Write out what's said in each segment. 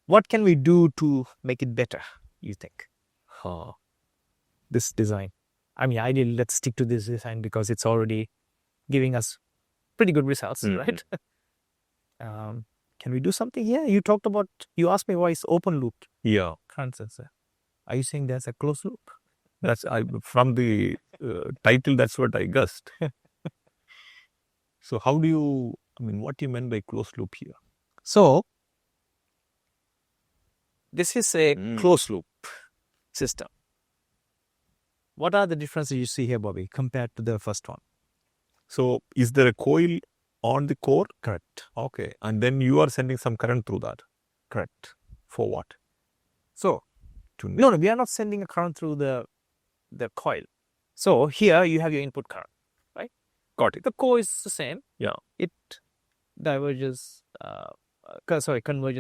what can we do to make it better, you think? This design. I mean, ideally, let's stick to this design because it's already giving us pretty good results, right? Can we do something here? You asked me why it's open loop current sensor. Are you saying there's a closed loop? From the title, that's what I guessed. So what do you meant by closed loop here? So, this is a closed loop system. What are the differences you see here, Bobby, compared to the first one? So, is there a coil on the core? Correct. Okay. And then you are sending some current through that? Correct. For what? So, no, we are not sending a current through the coil. So, here you have your input current, right? Got it. The core is the same. Yeah. It converges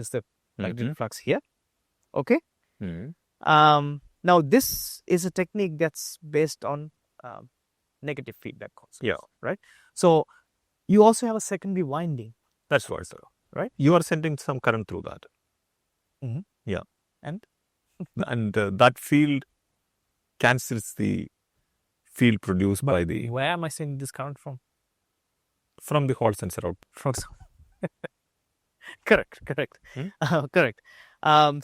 the magnetic flux here. Okay. Now, this is a technique that's based on negative feedback concepts. Yeah. Right. So, you also have a secondary winding. That's what, sir. Right. You are sending some current through that. Yeah. And that field cancels the field produced by the. Where am I sending this current from? From the Hall sensor output. Correct. Correct.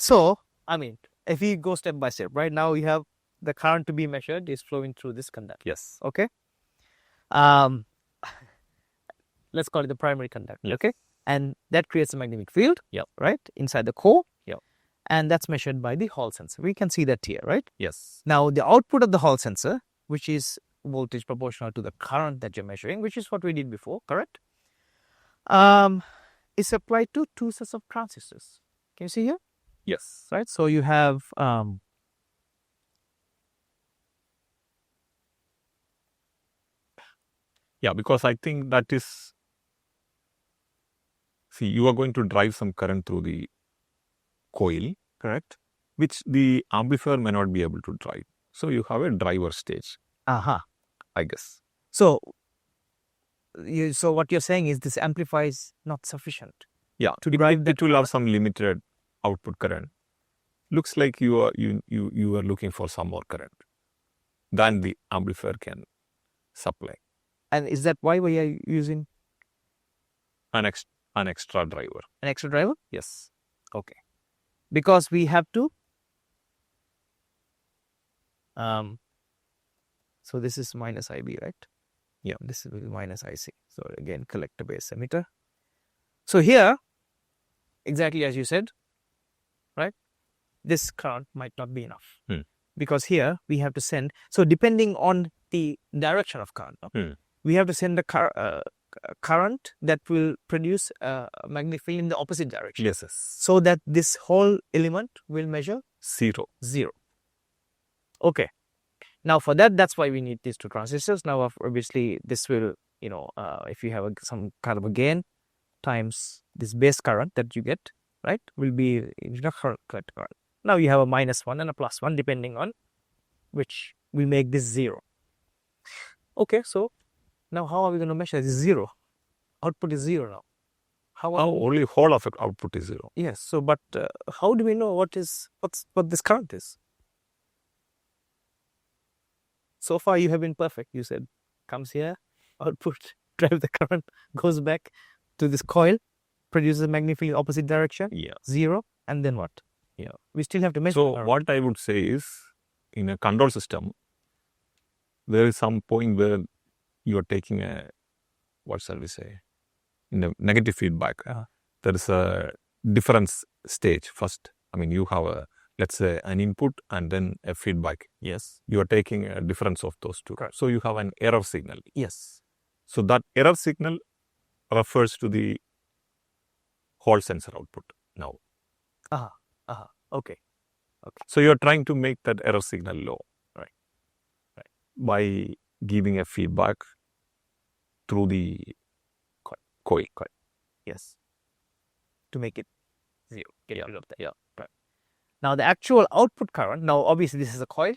So, I mean, if we go step by step, right now you have the current to be measured is flowing through this conductor. Yes. Okay. Let's call it the primary conductor. Yes. Okay. And that creates a magnetic field. Yeah. Right. Inside the core. Yeah. And that's measured by the Hall sensor. We can see that here, right? Yes. Now, the output of the Hall sensor, which is voltage proportional to the current that you're measuring, which is what we did before, correct? Is applied to two sets of transistors. Can you see here? Yes. Right. So you have yeah, because I think that is. See, you are going to drive some current through the coil, correct? Which the amplifier may not be able to drive. So you have a driver stage. I guess. So what you're saying is this amplifier is not sufficient. Yeah, to drive it will have some limited output current. Looks like you are looking for some more current than the amplifier can supply. And is that why we are using an extra driver? An extra driver? Yes. Okay. Because we have to. So this is minus IB, right? Yeah. This is minus IC. So again, collector base emitter. So here, exactly as you said, right? This current might not be enough because here we have to send. So depending on the direction of current, we have to send the current that will produce a magnetic field in the opposite direction. Yes. So that this whole element will measure zero. Okay. Now for that's why we need these two transistors. Now obviously this will, if you have some kind of a gain times this base current that you get, right, will be collector current. Now you have a -1 and a +1 depending on which will make this 0. Okay, so now how are we going to measure this 0? Output is 0 now. How only whole of output is 0? Yes. So, but how do we know what this current is? So far you have been perfect. You said comes here, output, drive the current, goes back to this coil, produces a magnetic field opposite direction. Yeah. 0, and then what? Yeah. We still have to measure. So what I would say is, in a control system, there is some point where you are taking in a negative feedback. There is a difference stage first. I mean, you have let's say an input and then a feedback. Yes. You are taking a difference of those two. Correct. So you have an error signal. Yes. So that error signal refers to the Hall sensor output now. Okay. So you are trying to make that error signal low. Right. By giving a feedback through the coil. Yes. To make it 0. Get rid of that. Yeah. Right. Now the actual output current, now obviously this is a coil.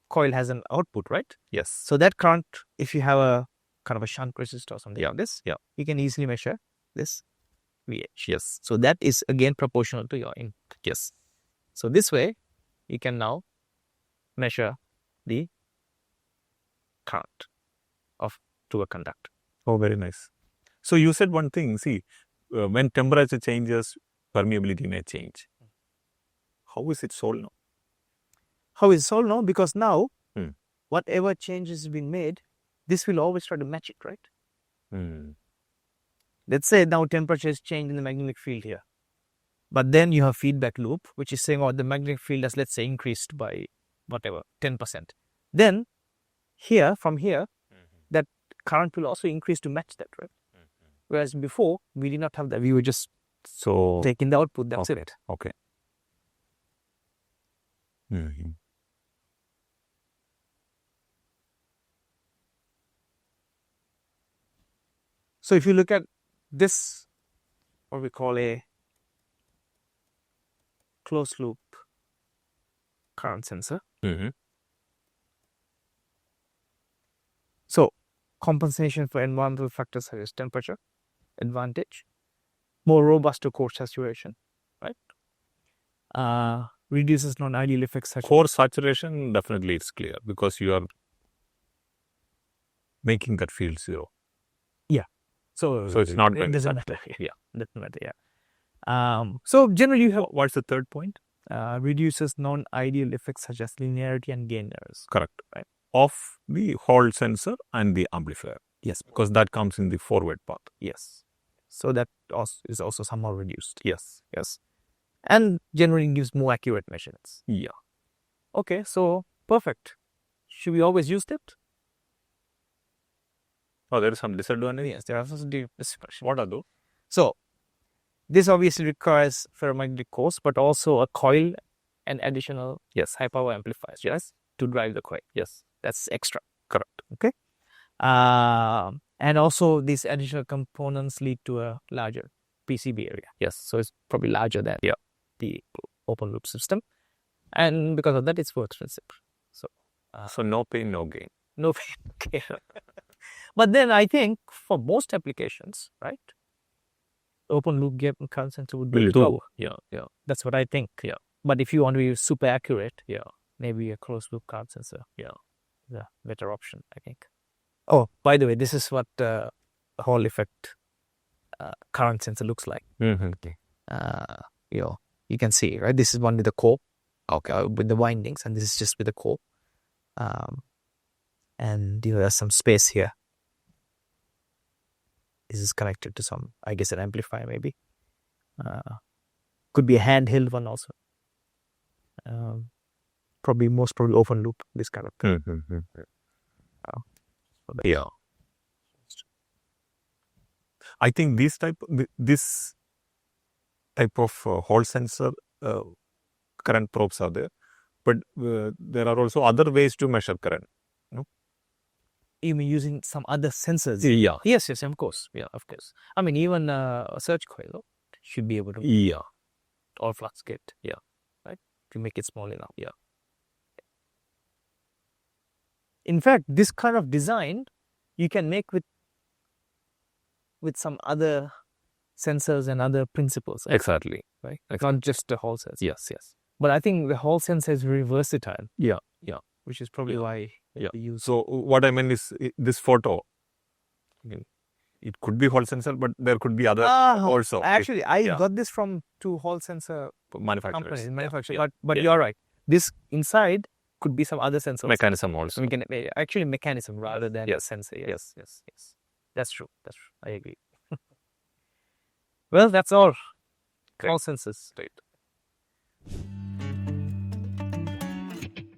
Coil has an output, right? Yes. So that current, if you have a kind of a shunt resistor or something like this, you can easily measure this. VH. Yes. So that is again proportional to your input. Yes. So this way, you can now measure the current to a conductor. Oh, very nice. So you said one thing. See, when temperature changes, permeability may change. How is it solved now? How is it solved now? Because now, whatever changes has been made, this will always try to match it, right? Let's say now temperature has changed in the magnetic field here. But then you have feedback loop, which is saying, oh, the magnetic field has, let's say, increased by whatever, 10%. Then here, from here, that current will also increase to match that, right? Whereas before, we did not have that. We were just taking the output, that's it. Okay. So if you look at this, what we call a closed loop current sensor. So compensation for environmental factors such as temperature, advantage, more robust to core saturation, right? Reduces non-ideal effects such core saturation, definitely it's clear because you are making that field zero. Yeah. So it's not it doesn't matter. Yeah. Doesn't matter. Yeah. So generally you have what's the third point? Reduces non-ideal effects such as linearity and gain errors. Correct. Right. Of the Hall sensor and the amplifier. Yes. Because that comes in the forward path. Yes. So that is also somehow reduced. Yes. And generally gives more accurate measurements. Yeah. Okay, so perfect. Should we always use that? Oh, there is some disadvantage? Yes, there are some disadvantages. What are those? So, this obviously requires ferromagnetic cores, but also a coil and additional, high power amplifiers, to drive the coil. Yes. That's extra. Correct. Okay. And also these additional components lead to a larger PCB area. Yes. So it's probably larger than the open loop system. And because of that, it's more expensive. So no pain, no gain. No pain, okay. But then I think for most applications, right, open loop gap current sensor would be do. Yeah. That's what I think. Yeah. But if you want to be super accurate, maybe a closed loop current sensor. Yeah. Is a better option, I think. Oh, by the way, this is what the Hall effect current sensor looks like. You can see, right? This is one with the core, with the windings, and this is just with the core. And there's some space here. This is connected to some, I guess, an amplifier maybe. Could be a handheld one also. Most probably open loop, this kind of thing. Yeah. I think this type of Hall sensor current probes are there, but there are also other ways to measure current. You mean using some other sensors? Yeah. Yes, of course. Yeah, of course. I mean, even a search coil should be able to. Or flux gate. Right? To make it small enough. In fact, this kind of design you can make with some other sensors and other principles. Exactly. Right? Not just the Hall sensor. Yes. But I think the Hall sensor is very versatile. Yeah. Which is probably why they use. So what I mean is this photo. It could be Hall sensor, but there could be other also. Actually, I got this from two Hall sensor manufacturers. Companies. But you're right. This inside could be some other sensor. Mechanism also. Actually, mechanism rather than sensor. Yes. That's true. I agree. Well, that's all. Hall sensors. Right.